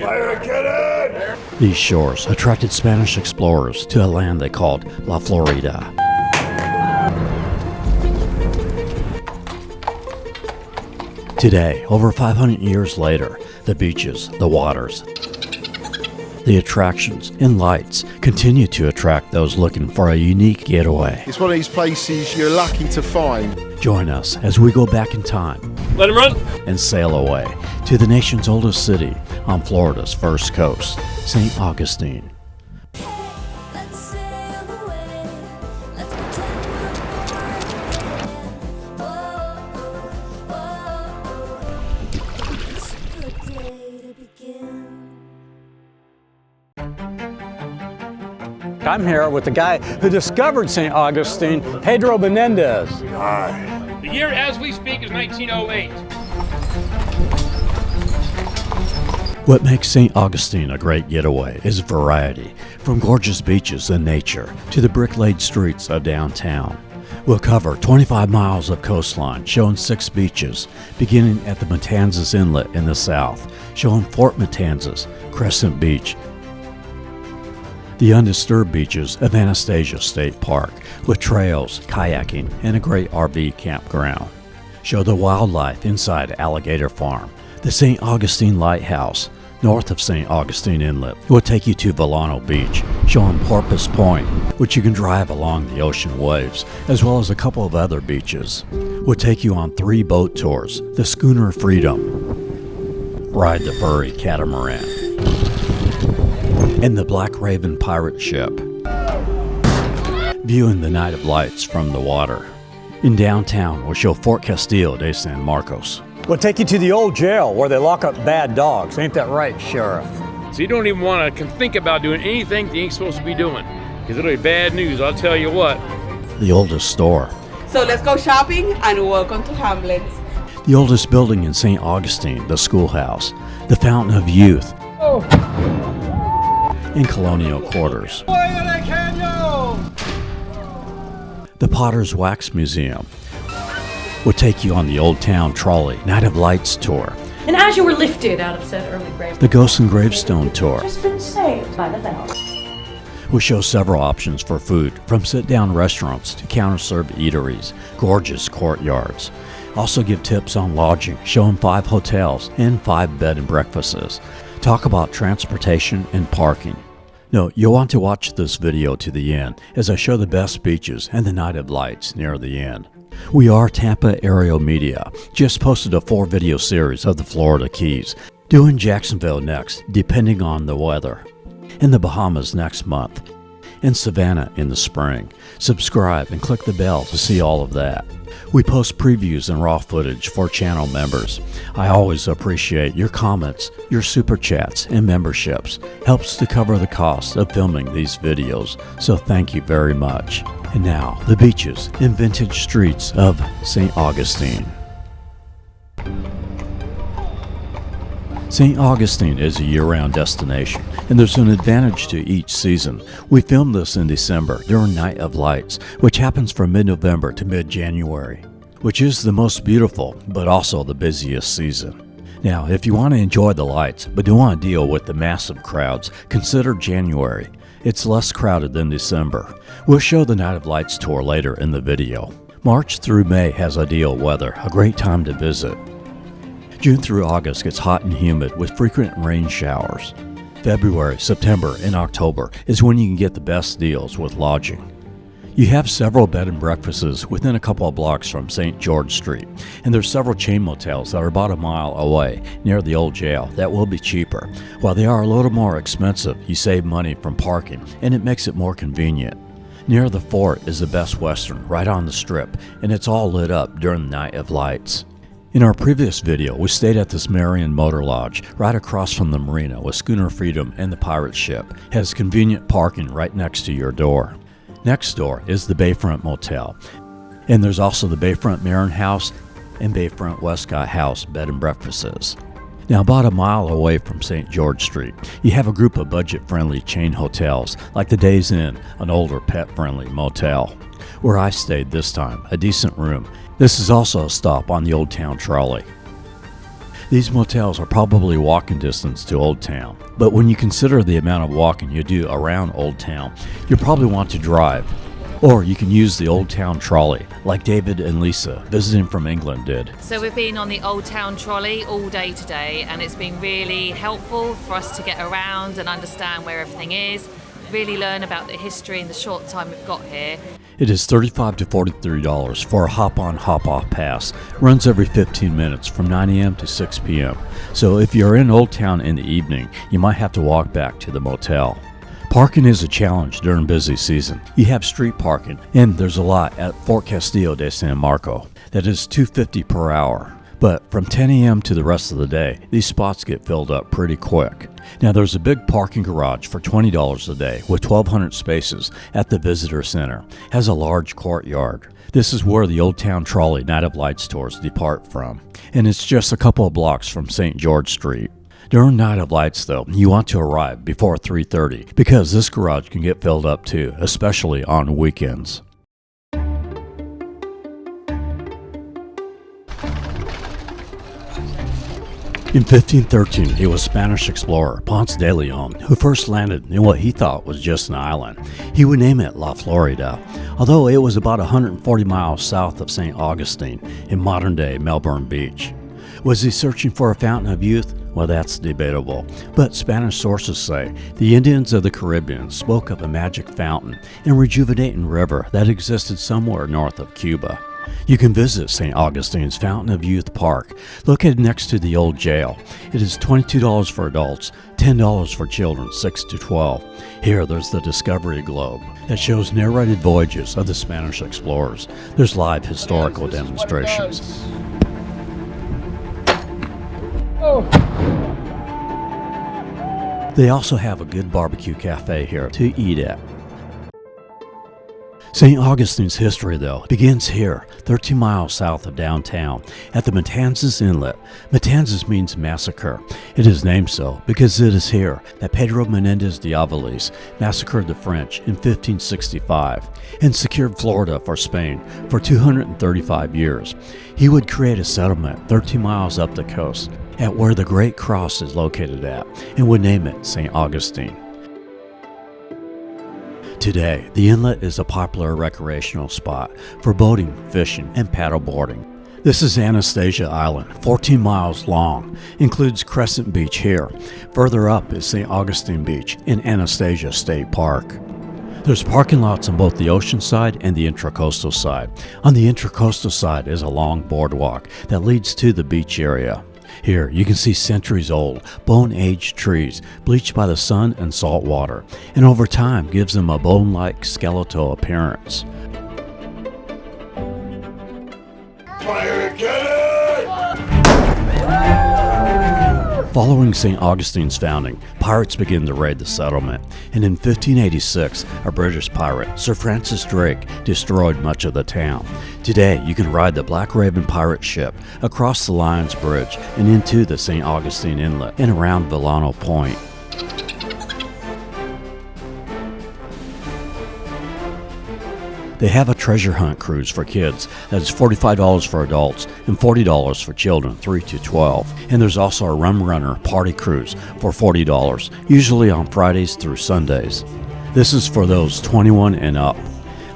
Fire a cannon! These shores attracted Spanish explorers to a land they called La Florida. Today, over 500 years later, the beaches, the waters, the attractions and lights continue to attract those looking for a unique getaway. It's one of these places you're lucky to find. Join us as we go back in time. Let him run! And sail away to the nation's oldest city on Florida's first coast, St. Augustine. I'm here with the guy who discovered St. Augustine, Pedro Menendez. Hi. The year as we speak is 1908. What makes St. Augustine a great getaway is variety, from gorgeous beaches and nature to the brick-laid streets of downtown. We'll cover 25 miles of coastline, showing 6 beaches, beginning at the Matanzas Inlet in the south, showing Fort Matanzas, Crescent Beach, the undisturbed beaches of Anastasia State Park, with trails, kayaking, and a great RV campground. Show the wildlife inside Alligator Farm. The St. Augustine Lighthouse, north of St. Augustine Inlet, will take you to Vilano Beach, showing Porpoise Point, which you can drive along the ocean waves, as well as a couple of other beaches. We'll take you on 3 boat tours, the Schooner Freedom, ride the furry Catamaran, and the Black Raven pirate ship, viewing the Night of Lights from the water. In downtown, we'll show Fort Castillo de San Marcos. We'll take you to the old jail where they lock up bad dogs. Ain't that right, Sheriff? So you don't even want to think about doing anything you ain't supposed to be doing. Because it'll be bad news, I'll tell you what. The oldest store. So let's go shopping and welcome to Hamlin's. The oldest building in St. Augustine, the schoolhouse. The Fountain of Youth. In Colonial Quarters. The Potter's Wax Museum will take you on the Old Town Trolley Night of Lights tour. And as you were lifted out of said early grave, The Ghost and Gravestone tour just been saved by the bell. will show several options for food, from sit-down restaurants to counter-served eateries, gorgeous courtyards. Also give tips on lodging, showing 5 hotels and 5 bed and breakfasts. Talk about transportation and parking. No, you'll want to watch this video to the end as I show the best beaches and the Night of Lights near the end. We are Tampa Aerial Media. Just posted a 4-video series of the Florida Keys. Doing Jacksonville next, depending on the weather. In the Bahamas next month. In Savannah in the spring. Subscribe and click the bell to see all of that. We post previews and raw footage for channel members. I always appreciate your comments, your super chats, and memberships. Helps to cover the cost of filming these videos, so thank you very much. And now, the beaches and vintage streets of St. Augustine. St. Augustine is a year-round destination, and there's an advantage to each season. We filmed this in December during Night of Lights, which happens from mid-November to mid-January, which is the most beautiful, but also the busiest season. Now, if you want to enjoy the lights, but don't want to deal with the massive crowds, consider January. It's less crowded than December. We'll show the Night of Lights tour later in the video. March through May has ideal weather, a great time to visit. June through August gets hot and humid with frequent rain showers. February, September, and October is when you can get the best deals with lodging. You have several bed and breakfasts within a couple of blocks from St. George Street, and there's several chain motels that are about a mile away near the old jail that will be cheaper. While they are a little more expensive, you save money from parking, and it makes it more convenient. Near the fort is the Best Western right on the strip, and it's all lit up during the Night of Lights. In our previous video, we stayed at this Marion Motor Lodge right across from the marina with Schooner Freedom and the pirate ship. It has convenient parking right next to your door. Next door is the Bayfront Motel, and there's also the Bayfront Marin House and Bayfront Westcott House bed and breakfasts. Now, about a mile away from St. George Street, you have a group of budget-friendly chain hotels like the Days Inn, an older pet-friendly motel. Where I stayed this time, a decent room. This is also a stop on the Old Town Trolley. These motels are probably walking distance to Old Town, but when you consider the amount of walking you do around Old Town, you probably want to drive. Or you can use the Old Town Trolley, like David and Lisa, visiting from England, did. So we've been on the Old Town Trolley all day today, and it's been really helpful for us to get around and understand where everything is, really learn about the history in the short time we've got here. It is $35 to $43 for a hop-on, hop-off pass. Runs every 15 minutes from 9 a.m. to 6 p.m. So if you're in Old Town in the evening, you might have to walk back to the motel. Parking is a challenge during busy season. You have street parking, and there's a lot at Fort Castillo de San Marco. That is $2.50 per hour. But from 10 a.m. to the rest of the day, these spots get filled up pretty quick. Now there's a big parking garage for $20 a day with 1,200 spaces at the Visitor Center. Has a large courtyard. This is where the Old Town Trolley Night of Lights tours depart from. And it's just a couple of blocks from St. George Street. During Night of Lights, though, you want to arrive before 3:30 because this garage can get filled up too, especially on weekends. In 1513, it was Spanish explorer Ponce de Leon who first landed in what he thought was just an island. He would name it La Florida, although it was about 140 miles south of St Augustine in modern-day Melbourne Beach. Was he searching for a fountain of youth? Well, that's debatable, but Spanish sources say the Indians of the Caribbean spoke of a magic fountain and rejuvenating river that existed somewhere north of Cuba. You can visit St. Augustine's Fountain of Youth Park, located next to the old jail. It is $22 for adults, $10 for children 6 to 12. Here there's the Discovery Globe that shows narrated voyages of the Spanish explorers. There's live historical demonstrations. They also have a good barbecue cafe here to eat at. St. Augustine's history, though, begins here, 13 miles south of downtown, at the Matanzas Inlet. Matanzas means massacre. It is named so because it is here that Pedro Menendez de Avalis massacred the French in 1565 and secured Florida for Spain for 235 years. He would create a settlement 13 miles up the coast at where the Great Cross is located at and would name it St. Augustine. Today, the inlet is a popular recreational spot for boating, fishing, and paddleboarding. This is Anastasia Island, 14 miles long, includes Crescent Beach here. Further up is St. Augustine Beach in Anastasia State Park. There's parking lots on both the ocean side and the intracoastal side. On the intracoastal side is a long boardwalk that leads to the beach area. Here you can see centuries-old, bone-aged trees bleached by the sun and salt water, and over time gives them a bone-like skeletal appearance. Fire cannon! Following St. Augustine's founding, pirates began to raid the settlement, and in 1586, a British pirate, Sir Francis Drake, destroyed much of the town. Today, you can ride the Black Raven pirate ship across the Lions Bridge and into the St. Augustine Inlet and around Vilano Point. They have a treasure hunt cruise for kids that is $45 for adults and $40 for children 3 to 12. And there's also a Rum Runner party cruise for $40, usually on Fridays through Sundays. This is for those 21 and up.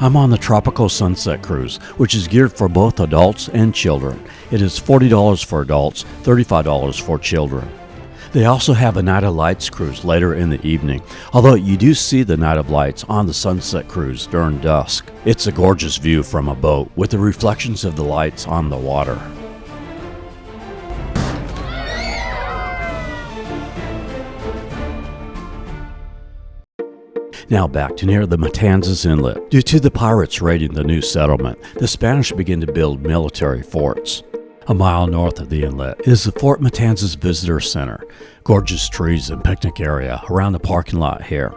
I'm on the Tropical Sunset Cruise, which is geared for both adults and children. It is $40 for adults, $35 for children. They also have a Night of Lights cruise later in the evening, although you do see the Night of Lights on the Sunset Cruise during dusk. It's a gorgeous view from a boat with the reflections of the lights on the water. Now back to near the Matanzas Inlet. Due to the pirates raiding the new settlement, the Spanish began to build military forts. A mile north of the inlet is the Fort Matanzas Visitor Center. Gorgeous trees and picnic area around the parking lot here.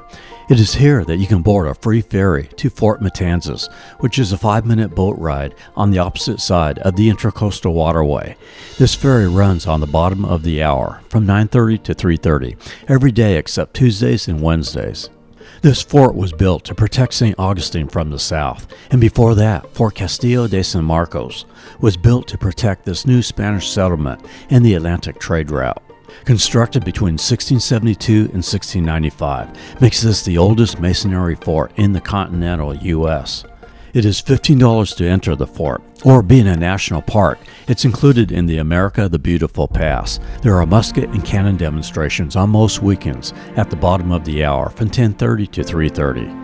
It is here that you can board a free ferry to Fort Matanzas, which is a 5-minute boat ride on the opposite side of the Intracoastal Waterway. This ferry runs on the bottom of the hour from 9:30 to 3:30 every day except Tuesdays and Wednesdays. This fort was built to protect St. Augustine from the south, and before that, Fort Castillo de San Marcos was built to protect this new Spanish settlement and the Atlantic trade route. Constructed between 1672 and 1695, makes this the oldest masonry fort in the continental U.S. It is $15 to enter the fort, or being a national park, it's included in the America the Beautiful Pass. There are musket and cannon demonstrations on most weekends at the bottom of the hour from 10:30 to 3:30.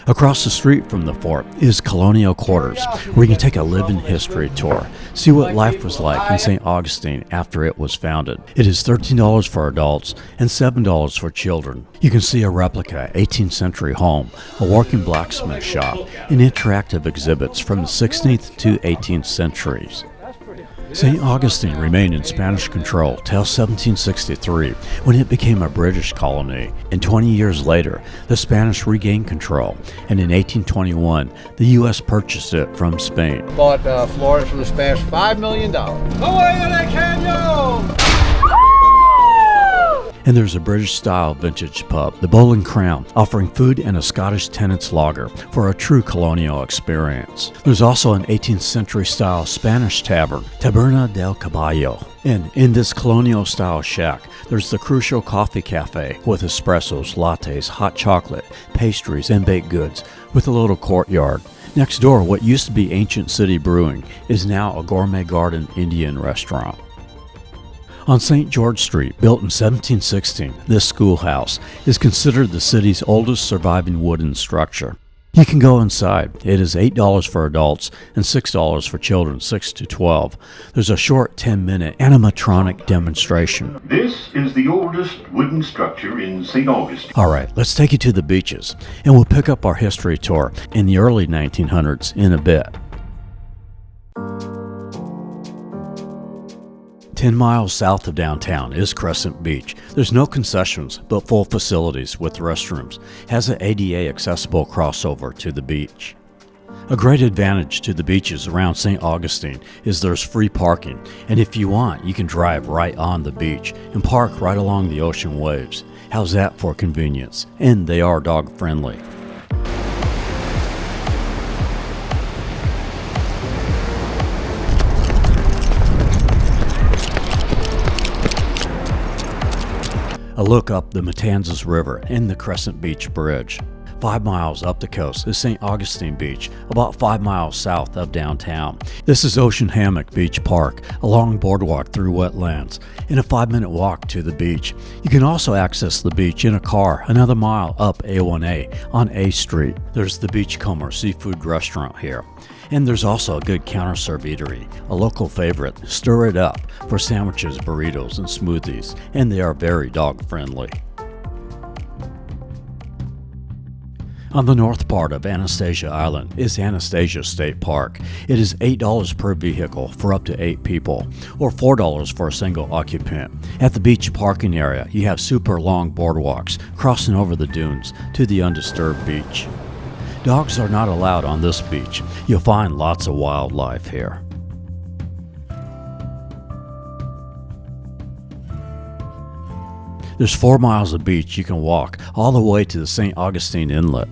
Across the street from the fort is Colonial Quarters, where you can take a living history tour, see what life was like in St. Augustine after it was founded. It is $13 for adults and $7 for children. You can see a replica 18th century home, a working blacksmith shop, and interactive exhibits from the 16th to 18th centuries. St. Augustine remained in Spanish control till 1763, when it became a British colony, and 20 years later, the Spanish regained control, and in 1821, the U.S. purchased it from Spain. Bought Florida from the Spanish $5 million. And there's a British-style vintage pub, the Bull and Crown, offering food and a Scottish tenant's lager for a true colonial experience. There's also an 18th century-style Spanish tavern, Taberna del Caballo. And in this colonial-style shack, there's the Crucial Coffee Cafe with espressos, lattes, hot chocolate, pastries, and baked goods with a little courtyard. Next door, what used to be Ancient City Brewing is now a gourmet garden Indian restaurant. On St. George Street, built in 1716, this schoolhouse is considered the city's oldest surviving wooden structure. You can go inside. It is $8 for adults and $6 for children 6 to 12. There's a short 10-minute animatronic demonstration. This is the oldest wooden structure in St. Augustine. All right, let's take you to the beaches, and we'll pick up our history tour in the early 1900s in a bit. 10 miles south of downtown is Crescent Beach. There's no concessions, but full facilities with restrooms. Has an ADA accessible crossover to the beach. A great advantage to the beaches around St. Augustine is there's free parking, and if you want, you can drive right on the beach and park right along the ocean waves. How's that for convenience? And they are dog friendly. A look up the Matanzas River and the Crescent Beach Bridge. 5 miles up the coast is St. Augustine Beach, about 5 miles south of downtown. This is Ocean Hammock Beach Park, a long boardwalk through wetlands, and a 5-minute walk to the beach. You can also access the beach in a car another mile up A1A on A Street. There's the Beachcomber Seafood Restaurant here. And there's also a good counter-serve eatery, a local favorite, Stir It Up, for sandwiches, burritos, and smoothies, and they are very dog-friendly. On the north part of Anastasia Island is Anastasia State Park. It is $8 per vehicle for up to 8 people, or $4 for a single occupant. At the beach parking area, you have super long boardwalks crossing over the dunes to the undisturbed beach. Dogs are not allowed on this beach. You'll find lots of wildlife here. There's 4 miles of beach you can walk all the way to the St. Augustine Inlet.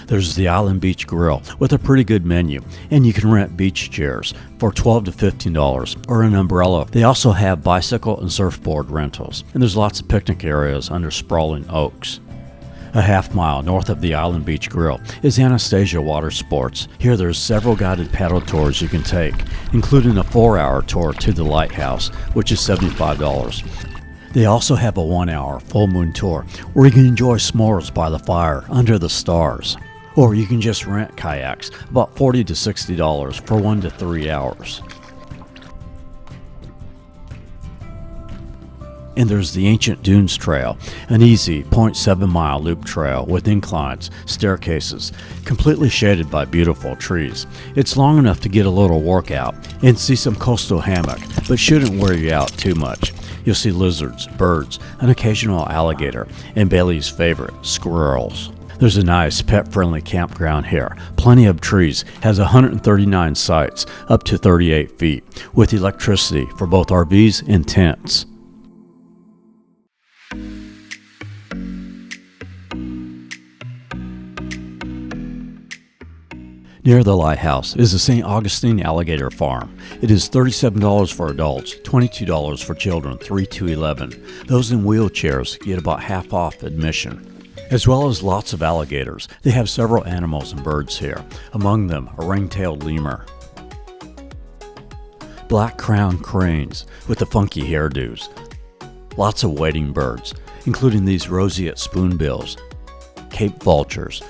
There's the Island Beach Grill with a pretty good menu, and you can rent beach chairs for $12 to $15 or an umbrella. They also have bicycle and surfboard rentals, and there's lots of picnic areas under sprawling oaks. A half mile north of the Island Beach Grill is Anastasia WaterSports. Here there's several guided paddle tours you can take, including a 4-hour tour to the lighthouse, which is $75. They also have a 1-hour full moon tour where you can enjoy s'mores by the fire under the stars. Or you can just rent kayaks, about $40 to $60 for 1 to 3 hours. And there's the Ancient Dunes Trail, an easy 0.7-mile loop trail with inclines, staircases, completely shaded by beautiful trees. It's long enough to get a little workout and see some coastal hammock, but shouldn't wear you out too much. You'll see lizards, birds, an occasional alligator, and Bailey's favorite, squirrels. There's a nice pet-friendly campground here. Plenty of trees, has 139 sites up to 38 feet, with electricity for both RVs and tents. Near the lighthouse is the St. Augustine Alligator Farm. It is $37 for adults, $22 for children 3 to 11. Those in wheelchairs get about half off admission. As well as lots of alligators, they have several animals and birds here, among them a ring-tailed lemur. Black-crowned cranes with the funky hairdos. Lots of wading birds, including these roseate spoonbills, Cape vultures,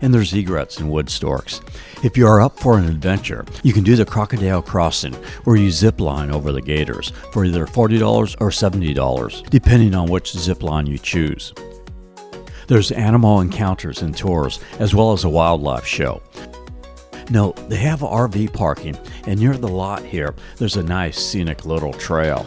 and there's egrets and wood storks. If you are up for an adventure, you can do the crocodile crossing, where you zip line over the gators for either $40 or $70, depending on which zip line you choose. There's animal encounters and tours, as well as a wildlife show. Note, they have RV parking, and near the lot here, there's a nice scenic little trail.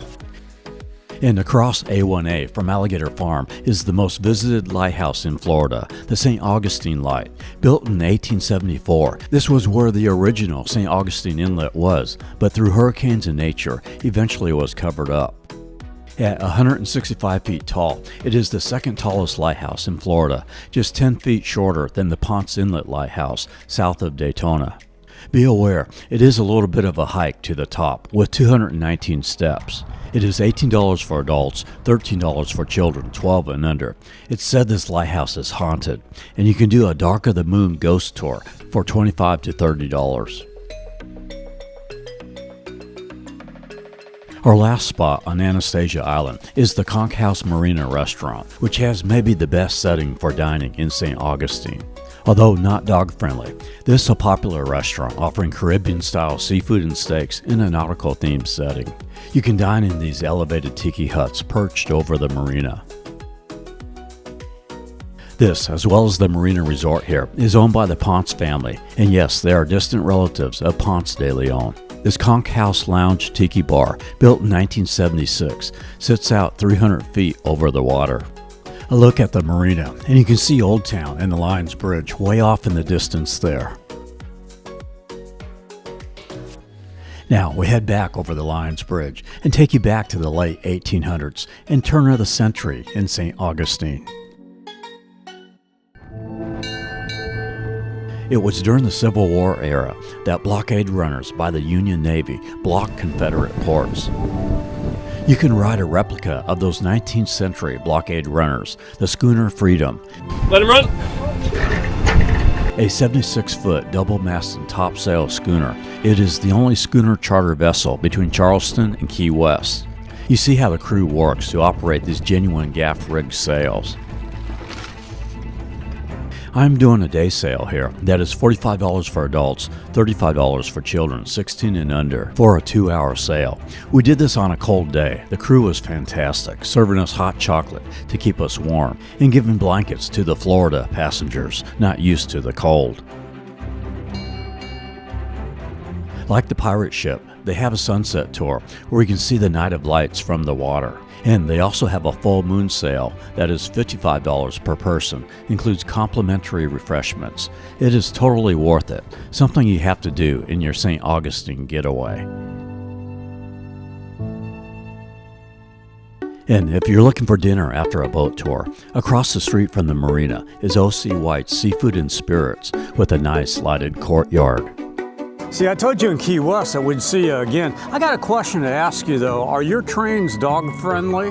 And across A1A from Alligator Farm is the most visited lighthouse in Florida, the St. Augustine Light. Built in 1874, this was where the original St. Augustine Inlet was, but through hurricanes and nature, eventually it was covered up. At 165 feet tall, it is the second tallest lighthouse in Florida, just 10 feet shorter than the Ponce Inlet Lighthouse south of Daytona. Be aware, it is a little bit of a hike to the top, with 219 steps. It is $18 for adults, $13 for children 12 and under. It's said this lighthouse is haunted, and you can do a Dark of the Moon ghost tour for $25 to $30. Our last spot on Anastasia Island is the Conch House Marina Restaurant, which has maybe the best setting for dining in St. Augustine. Although not dog-friendly, this is a popular restaurant offering Caribbean-style seafood and steaks in a nautical-themed setting. You can dine in these elevated tiki huts perched over the marina. This, as well as the marina resort here, is owned by the Ponce family, and yes, they are distant relatives of Ponce de Leon. This Conch House Lounge Tiki Bar, built in 1976, sits out 300 feet over the water. A look at the marina, and you can see Old Town and the Lions Bridge way off in the distance there. Now we head back over the Lions Bridge and take you back to the late 1800s and turn of the century in St. Augustine. It was during the Civil War era that blockade runners by the Union Navy blocked Confederate ports. You can ride a replica of those 19th century blockade runners, the Schooner Freedom. Let him run! A 76-foot double-masted topsail schooner. It is the only schooner charter vessel between Charleston and Key West. You see how the crew works to operate these genuine gaff-rigged sails. I'm doing a day sail here that is $45 for adults, $35 for children 16 and under for a 2-hour sail. We did this on a cold day. The crew was fantastic, serving us hot chocolate to keep us warm and giving blankets to the Florida passengers not used to the cold. Like the pirate ship, they have a sunset tour where you can see the night of lights from the water. And they also have a full moon sail that is $55 per person, includes complimentary refreshments. It is totally worth it, something you have to do in your St. Augustine getaway. And if you're looking for dinner after a boat tour, across the street from the marina is O.C. White's Seafood and Spirits with a nice lighted courtyard. See, I told you in Key West that we'd see you again. I got a question to ask you, though. Are your trains dog-friendly?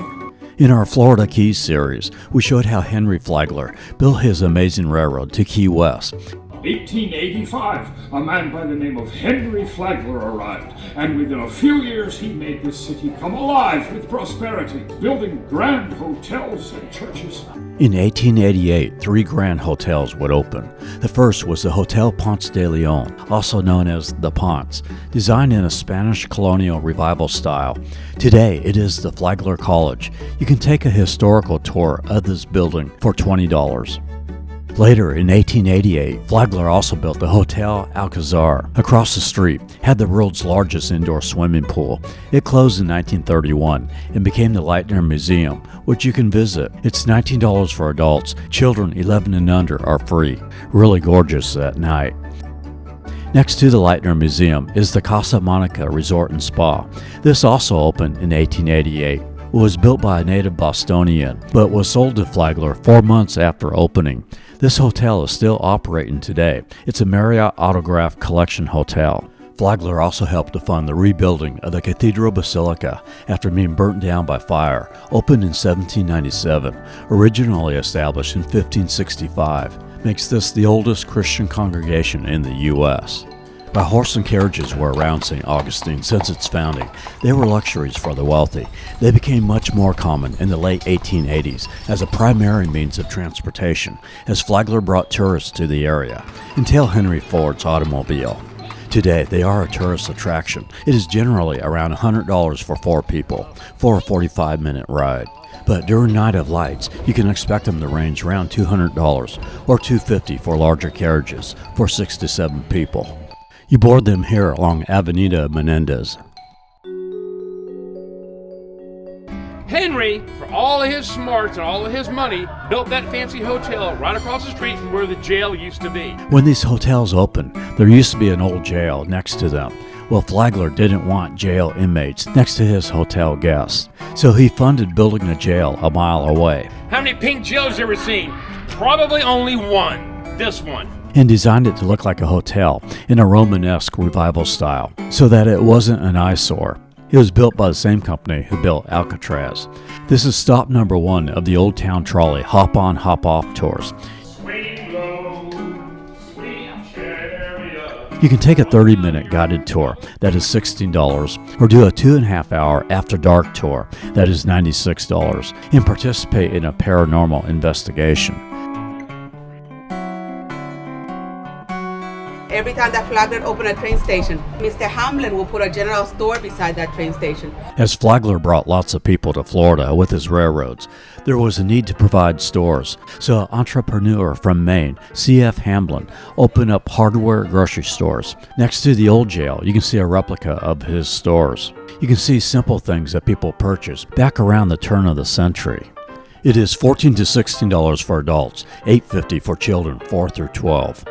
In our Florida Keys series, we showed how Henry Flagler built his amazing railroad to Key West. 1885, a man by the name of Henry Flagler arrived, and within a few years he made this city come alive with prosperity, building grand hotels and churches. In 1888, 3 grand hotels would open. The first was the Hotel Ponce de Leon, also known as the Ponce, designed in a Spanish colonial revival style. Today, it is the Flagler College. You can take a historical tour of this building for $20. Later, in 1888, Flagler also built the Hotel Alcazar. Across the street, had the world's largest indoor swimming pool. It closed in 1931 and became the Lightner Museum, which you can visit. It's $19 for adults. Children 11 and under are free. Really gorgeous at night. Next to the Lightner Museum is the Casa Monica Resort and Spa. This also opened in 1888. was built by a native Bostonian, but was sold to Flagler 4 months after opening. This hotel is still operating today. It's a Marriott Autograph Collection hotel. Flagler also helped to fund the rebuilding of the Cathedral Basilica after being burnt down by fire, opened in 1797, originally established in 1565. Makes this the oldest Christian congregation in the U.S. While horse and carriages were around St. Augustine since its founding, they were luxuries for the wealthy. They became much more common in the late 1880s as a primary means of transportation, as Flagler brought tourists to the area, until Henry Ford's automobile. Today, they are a tourist attraction. It is generally around $100 for 4 people for a 45-minute ride. But during Night of Lights, you can expect them to range around $200 or $250 for larger carriages for 6 to 7 people. You board them here along Avenida Menendez. Henry, for all of his smarts and all of his money, built that fancy hotel right across the street from where the jail used to be. When these hotels opened, there used to be an old jail next to them. Well, Flagler didn't want jail inmates next to his hotel guests, so he funded building a jail a mile away. How many pink jails you ever seen? Probably only one. This one. And designed it to look like a hotel in a Romanesque revival style, so that it wasn't an eyesore. It was built by the same company who built Alcatraz. This is stop number 1 of the Old Town Trolley hop-on, hop-off tours. You can take a 30-minute guided tour, that is $16, or do a 2.5-hour after dark tour, that is $96, and participate in a paranormal investigation. Every time that Flagler opened a train station, Mr. Hamlin will put a general store beside that train station. As Flagler brought lots of people to Florida with his railroads, there was a need to provide stores. So an entrepreneur from Maine, C.F. Hamlin, opened up hardware grocery stores. Next to the old jail, you can see a replica of his stores. You can see simple things that people purchased back around the turn of the century. It is $14 to $16 for adults, $8.50 for children 4 through 12.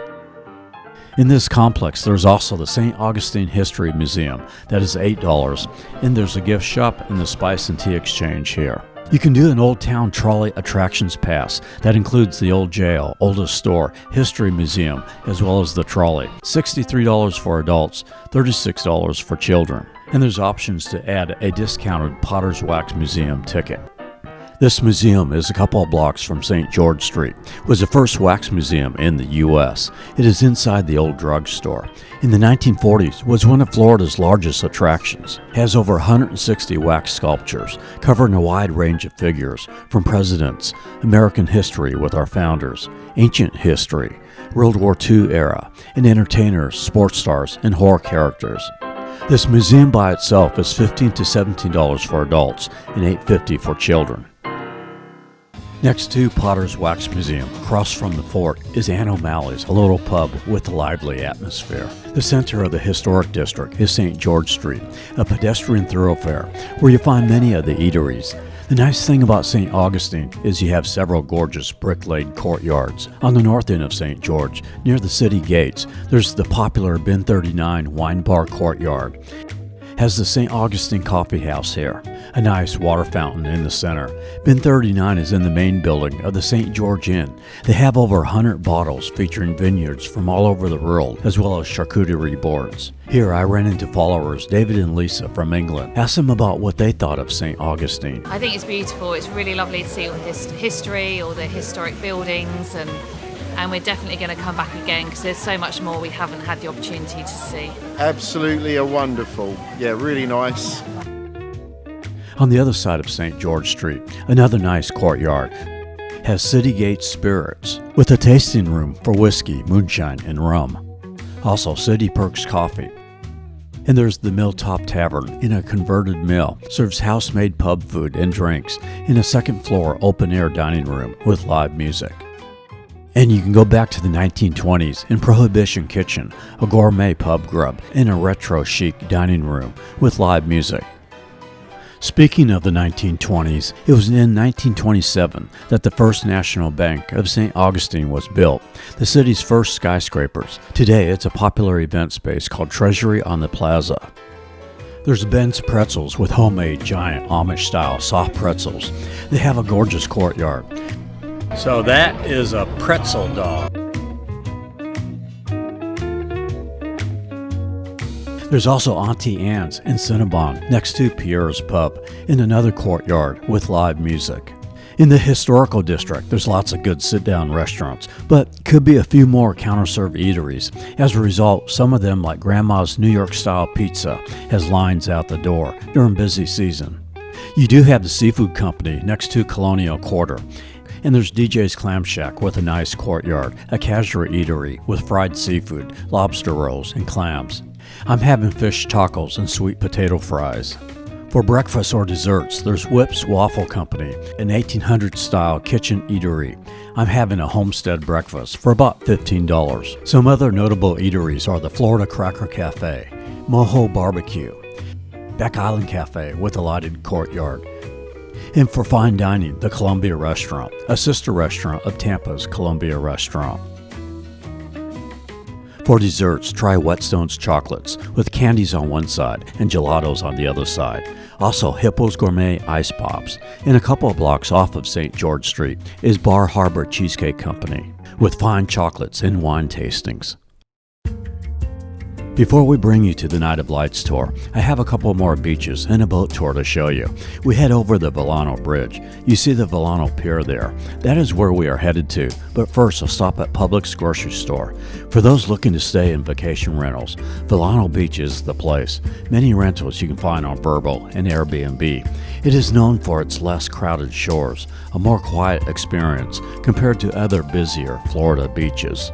In this complex, there's also the St. Augustine History Museum, that is $8, and there's a gift shop and the Spice and Tea Exchange here. You can do an Old Town Trolley Attractions Pass that includes the old jail, oldest store, history museum, as well as the trolley. $63 for adults, $36 for children. And there's options to add a discounted Potter's Wax Museum ticket. This museum is a couple of blocks from St. George Street. It was the first wax museum in the U.S. It is inside the old drugstore. In the 1940s, it was one of Florida's largest attractions. It has over 160 wax sculptures, covering a wide range of figures, from presidents, American history with our founders, ancient history, World War II era, and entertainers, sports stars, and horror characters. This museum by itself is $15 to $17 for adults and $8.50 for children. Next to Potter's Wax Museum, across from the fort, is Ann O'Malley's, a little pub with a lively atmosphere. The center of the historic district is St. George Street, a pedestrian thoroughfare where you find many of the eateries. The nice thing about St. Augustine is you have several gorgeous brick-laid courtyards. On the north end of St. George, near the city gates, there's the popular Bin 39 wine bar courtyard. Has the St. Augustine Coffee House here, a nice water fountain in the center. Bin 39 is in the main building of the St. George Inn. They have over 100 bottles featuring vineyards from all over the world, as well as charcuterie boards. Here I ran into followers David and Lisa from England. Asked them about what they thought of St. Augustine. I think it's beautiful. It's really lovely to see all the history, all the historic buildings, and we're definitely going to come back again because there's so much more we haven't had the opportunity to see. Absolutely wonderful. Yeah, really nice. On the other side of St. George Street, another nice courtyard has City Gate Spirits with a tasting room for whiskey, moonshine, and rum. Also City Perks Coffee. And there's the Milltop Tavern in a converted mill, serves house-made pub food and drinks in a second-floor open-air dining room with live music. And you can go back to the 1920s in Prohibition Kitchen, a gourmet pub grub, and a retro chic dining room with live music. Speaking of the 1920s, it was in 1927 that the First National Bank of St. Augustine was built, the city's first skyscrapers. Today it's a popular event space called Treasury on the Plaza. There's Ben's Pretzels with homemade giant Amish-style soft pretzels. They have a gorgeous courtyard. So that is a pretzel dog. There's also Auntie Anne's in Cinnabon next to Pierre's Pub in another courtyard with live music. In the historical district, there's lots of good sit-down restaurants, but could be a few more counter-serve eateries. As a result, some of them, like Grandma's New York-style pizza, has lines out the door during busy season. You do have the Seafood Company next to Colonial Quarter, and there's DJ's Clam Shack with a nice courtyard, a casual eatery with fried seafood, lobster rolls, and clams. I'm having fish tacos and sweet potato fries. For breakfast or desserts, there's Whip's Waffle Company, an 1800s-style kitchen eatery. I'm having a homestead breakfast for about $15. Some other notable eateries are the Florida Cracker Cafe, Mojo Barbecue, Beck Island Cafe with a lighted courtyard, and for fine dining, the Columbia Restaurant, a sister restaurant of Tampa's Columbia Restaurant. For desserts, try Whetstone's chocolates with candies on one side and gelatos on the other side. Also, Hippo's Gourmet Ice Pops. And a couple of blocks off of St. George Street is Bar Harbor Cheesecake Company with fine chocolates and wine tastings. Before we bring you to the Night of Lights tour, I have a couple more beaches and a boat tour to show you. We head over the Vilano Bridge. You see the Vilano Pier there. That is where we are headed to, but first I'll stop at Publix grocery store. For those looking to stay in vacation rentals, Vilano Beach is the place. Many rentals you can find on Vrbo and Airbnb. It is known for its less crowded shores, a more quiet experience compared to other busier Florida beaches.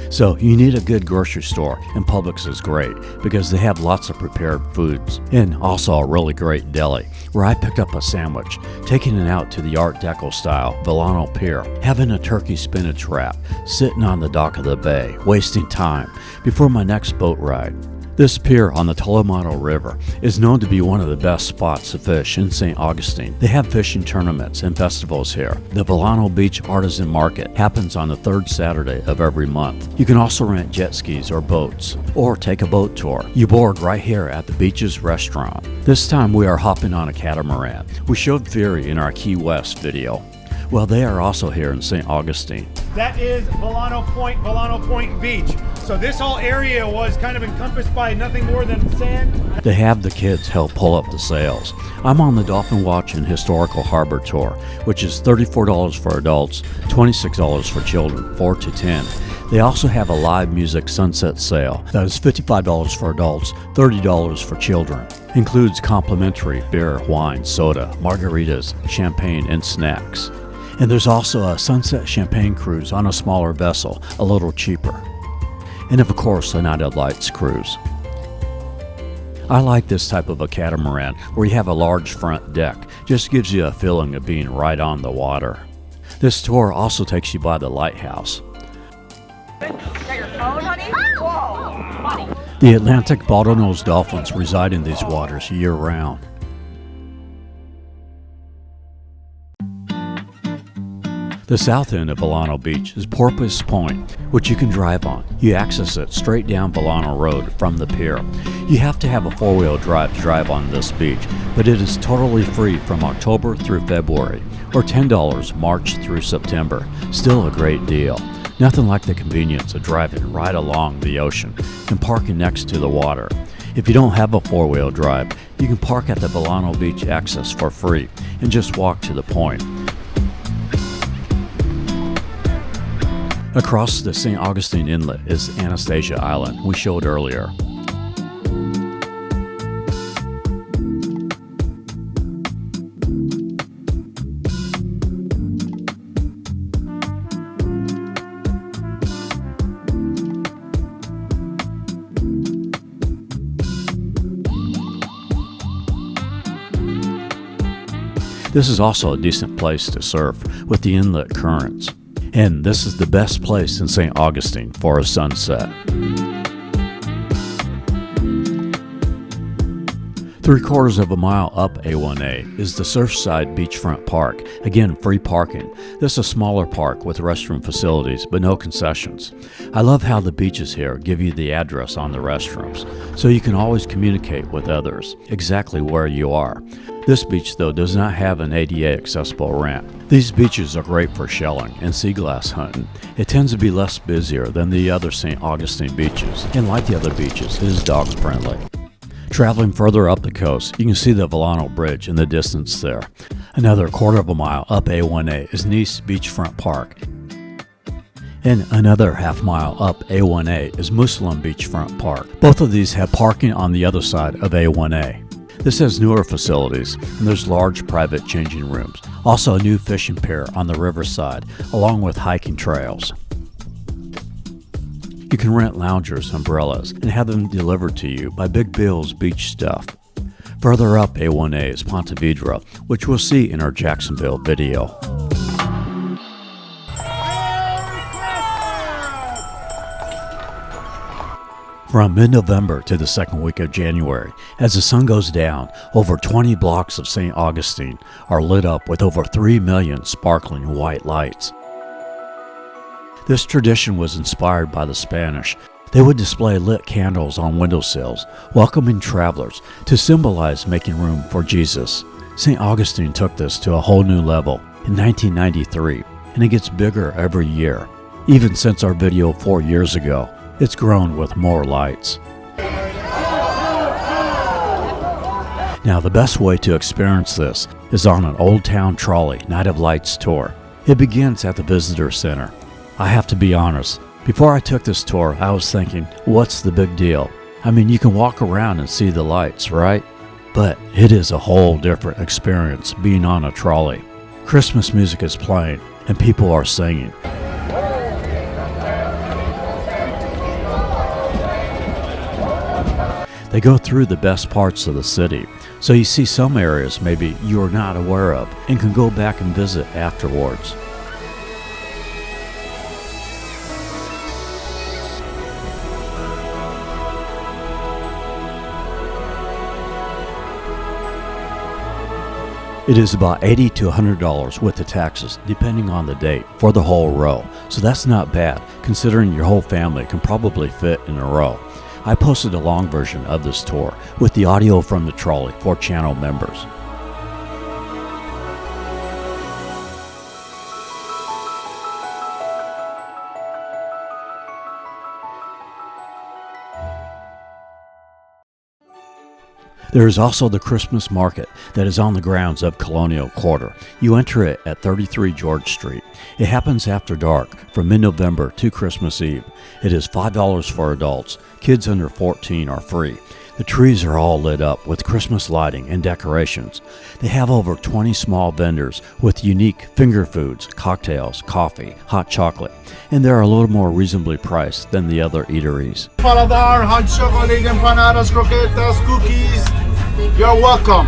So you need a good grocery store, and Publix is great because they have lots of prepared foods and also a really great deli where I picked up a sandwich, taking it out to the Art Deco style Vilano Pier, having a turkey spinach wrap, sitting on the dock of the bay, wasting time before my next boat ride. This pier on the Tolomano River is known to be one of the best spots to fish in St. Augustine. They have fishing tournaments and festivals here. The Vilano Beach Artisan Market happens on the third Saturday of every month. You can also rent jet skis or boats, or take a boat tour. You board right here at the beach's restaurant. This time we are hopping on a catamaran. We showed Fury in our Key West video. Well, they are also here in St. Augustine. That is Vilano Point Beach. So this whole area was kind of encompassed by nothing more than sand. They have the kids help pull up the sails. I'm on the Dolphin Watch and Historical Harbor Tour, which is $34 for adults, $26 for children, 4 to 10. They also have a live music sunset sale that is $55 for adults, $30 for children. Includes complimentary beer, wine, soda, margaritas, champagne, and snacks. And there's also a sunset champagne cruise on a smaller vessel, a little cheaper. And of course, a Night of Lights cruise. I like this type of a catamaran where you have a large front deck. Just gives you a feeling of being right on the water. This tour also takes you by the lighthouse. The Atlantic bottlenose dolphins reside in these waters year-round. The south end of Vilano Beach is Porpoise Point, which you can drive on. You access it straight down Vilano Road from the pier. You have to have a four-wheel drive to drive on this beach, but it is totally free from October through February, or $10 March through September. Still a great deal. Nothing like the convenience of driving right along the ocean and parking next to the water. If you don't have a four-wheel drive, you can park at the Vilano Beach access for free and just walk to the point. Across the St. Augustine Inlet is Anastasia Island we showed earlier. This is also a decent place to surf with the inlet currents. And this is the best place in St. Augustine for a sunset. 3/4 of a mile up A1A is the Surfside Beachfront Park. Again, free parking. This is a smaller park with restroom facilities, but no concessions. I love how the beaches here give you the address on the restrooms, so you can always communicate with others exactly where you are. This beach, though, does not have an ADA accessible ramp. These beaches are great for shelling and sea glass hunting. It tends to be less busier than the other St. Augustine beaches, and like the other beaches, it is dog friendly. Traveling further up the coast, you can see the Vilano Bridge in the distance there. Another 1/4 mile up A1A is Nice Beachfront Park. And another 1/2 mile up A1A is Muslim Beachfront Park. Both of these have parking on the other side of A1A. This has newer facilities, and there's large private changing rooms. Also a new fishing pier on the riverside, along with hiking trails. You can rent loungers, umbrellas, and have them delivered to you by Big Bill's Beach Stuff. Further up A1A is Ponte Vedra, which we'll see in our Jacksonville video. From mid-November to the second week of January, as the sun goes down, over 20 blocks of St. Augustine are lit up with over 3 million sparkling white lights. This tradition was inspired by the Spanish. They would display lit candles on windowsills, welcoming travelers to symbolize making room for Jesus. St. Augustine took this to a whole new level in 1993, and it gets bigger every year. Even since our video 4 years ago, it's grown with more lights. Now, the best way to experience this is on an Old Town Trolley Night of Lights tour. It begins at the Visitor Center. I have to be honest, before I took this tour, I was thinking, what's the big deal? I mean, you can walk around and see the lights, right? But it is a whole different experience being on a trolley. Christmas music is playing and people are singing. They go through the best parts of the city, so you see some areas maybe you're not aware of and can go back and visit afterwards. It is about $80 to $100 with the taxes, depending on the date, for the whole row. So that's not bad, considering your whole family can probably fit in a row. I posted a long version of this tour with the audio from the trolley for channel members. There is also the Christmas market that is on the grounds of Colonial Quarter. You enter it at 33 George Street. It happens after dark from mid-November to Christmas Eve. It is $5 for adults. Kids under 14 are free. The trees are all lit up with Christmas lighting and decorations. They have over 20 small vendors with unique finger foods, cocktails, coffee, hot chocolate, and they're a little more reasonably priced than the other eateries. Paladar, hot chocolate, empanadas, croquetas, cookies. You're welcome.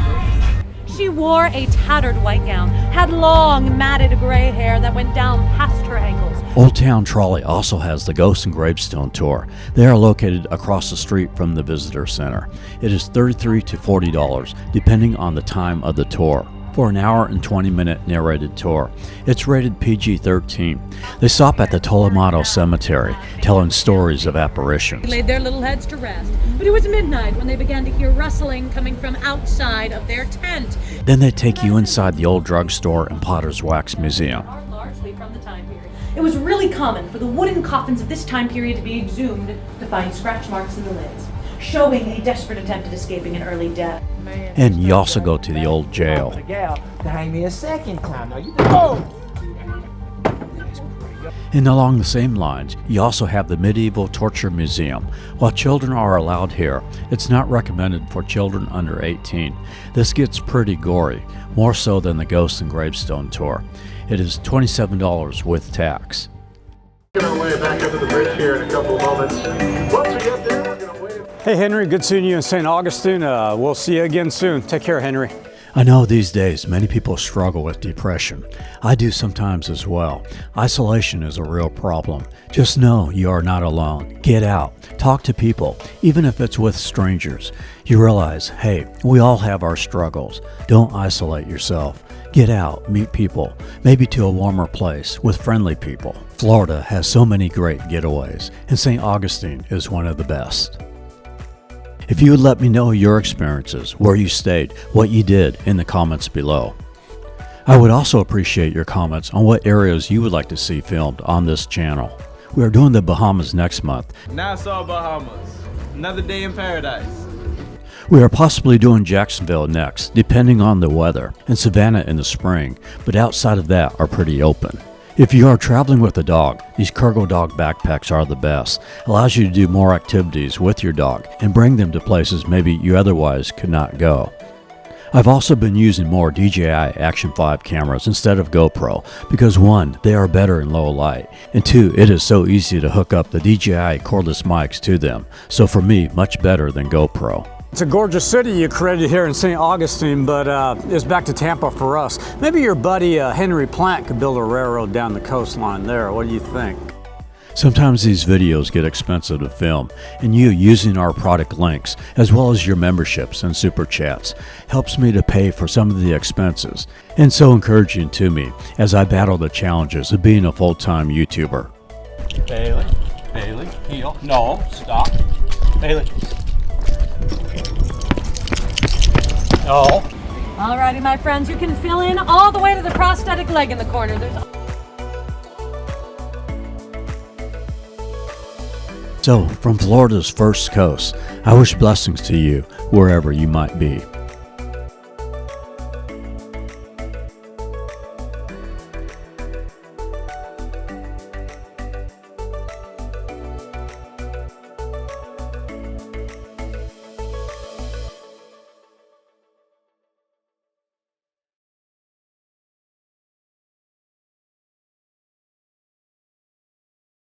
She wore a tattered white gown, had long, matted gray hair that went down past her ankles. Old Town Trolley also has the Ghost and Gravestone tour. They are located across the street from the Visitor Center. It is $33 to $40, depending on the time of the tour, for an hour and 20-minute narrated tour. It's rated PG-13. They stop at the Tolomato Cemetery, telling stories of apparitions. They laid their little heads to rest, but it was midnight when they began to hear rustling coming from outside of their tent. Then they take you inside the old drugstore and Potter's Wax Museum. Largely from the time period. It was really common for the wooden coffins of this time period to be exhumed to find scratch marks in the lids, showing a desperate attempt at escaping an early death. And you also go to the old jail. To hang me a second time. Now you go. And along the same lines, you also have the Medieval Torture Museum. While children are allowed here, it's not recommended for children under 18. This gets pretty gory, more so than the Ghost and Gravestone tour. It is $27 with tax. We're going to way back up to the bridge here in a couple of moments. Once we get there, we're going to wave. Hey Henry, good seeing you in St. Augustine. We'll see you again soon. Take care, Henry. I know these days many people struggle with depression. I do sometimes as well. Isolation is a real problem. Just know you are not alone. Get out. Talk to people, even if it's with strangers. You realize, hey, we all have our struggles. Don't isolate yourself. Get out, meet people, maybe to a warmer place with friendly people. Florida has so many great getaways, and St. Augustine is one of the best. If you would let me know your experiences, where you stayed, what you did in the comments below. I would also appreciate your comments on what areas you would like to see filmed on this channel. We are doing the Bahamas next month. Nassau, Bahamas. Another day in paradise. We are possibly doing Jacksonville next, depending on the weather, and Savannah in the spring, but outside of that are pretty open. If you are traveling with a dog, these cargo dog backpacks are the best. Allows you to do more activities with your dog and bring them to places maybe you otherwise could not go. I've also been using more DJI Action 5 cameras instead of GoPro because 1, they are better in low light, and 2, it is so easy to hook up the DJI cordless mics to them, so for me, much better than GoPro. It's a gorgeous city you created here in St. Augustine, but it's back to Tampa for us. Maybe your buddy Henry Plant could build a railroad down the coastline there. What do you think? Sometimes these videos get expensive to film, and you using our product links, as well as your memberships and super chats, helps me to pay for some of the expenses, and so encouraging to me as I battle the challenges of being a full-time YouTuber. Bailey, heel. No, stop. Bailey. No. Alrighty, my friends, you can fill in all the way to the prosthetic leg in the corner. So, from Florida's first coast, I wish blessings to you wherever you might be.